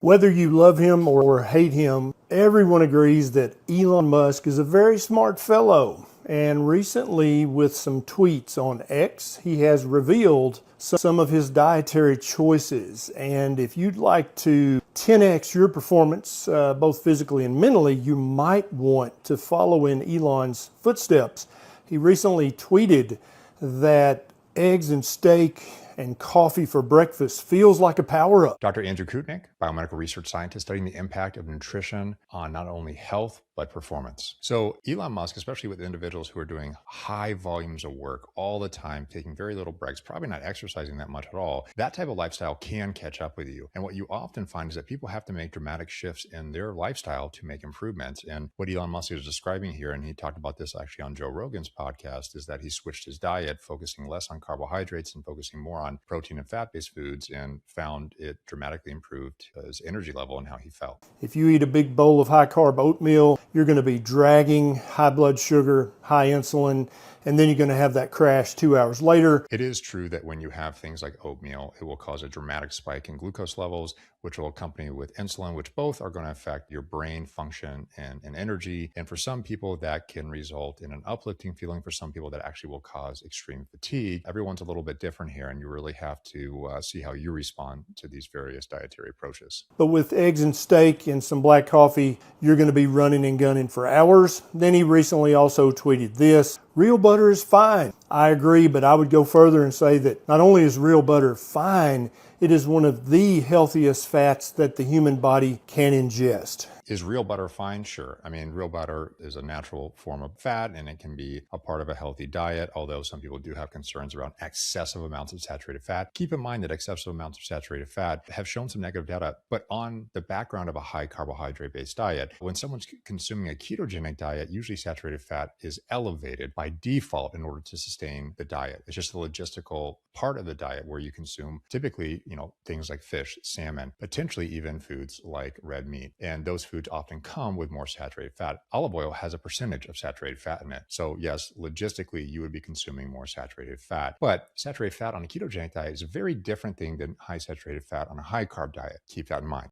Whether you love him or hate him, everyone agrees that Elon Musk is a very smart fellow. And recently, with some tweets on X, he has revealed some of his dietary choices. And if you'd like to 10x your performance, both physically and mentally, you might want to follow in Elon's footsteps. He recently tweeted that eggs and steak and coffee for breakfast feels like a power-up. Dr. Andrew Kutnick, biomedical research scientist studying the impact of nutrition on not only health, but performance. So Elon Musk, especially with individuals who are doing high volumes of work all the time, taking very little breaks, probably not exercising that much at all, that type of lifestyle can catch up with you. And what you often find is that people have to make dramatic shifts in their lifestyle to make improvements. And what Elon Musk is describing here, and he talked about this actually on Joe Rogan's podcast, is that he switched his diet, focusing less on carbohydrates and focusing more on protein and fat-based foods, and found it dramatically improved his energy level and how he felt. If you eat a big bowl of high-carb oatmeal, you're going to be dragging high blood sugar, high insulin, and then you're going to have that crash 2 hours later. It is true that when you have things like oatmeal, it will cause a dramatic spike in glucose levels, which will accompany with insulin, which both are going to affect your brain function and energy. And for some people, that can result in an uplifting feeling. For some people, that actually will cause extreme fatigue. Everyone's a little bit different here, and you really have to see how you respond to these various dietary approaches. But with eggs and steak and some black coffee, you're going to be running and gunning for hours. Then he recently also tweeted this: real butter is fine. I agree, but I would go further and say that not only is real butter fine, it is one of the healthiest fats that the human body can ingest. Is real butter fine? Sure. I mean, real butter is a natural form of fat, and it can be a part of a healthy diet, although some people do have concerns around excessive amounts of saturated fat. Keep in mind that excessive amounts of saturated fat have shown some negative data, but on the background of a high carbohydrate-based diet. When someone's consuming a ketogenic diet, usually saturated fat is elevated by default in order to sustain the diet. It's just the logistical part of the diet where you consume typically, things like fish, salmon, potentially even foods like red meat. And those foods often come with more saturated fat. Olive oil has a percentage of saturated fat in it. So yes, logistically, you would be consuming more saturated fat. But saturated fat on a ketogenic diet is a very different thing than high saturated fat on a high carb diet. Keep that in mind.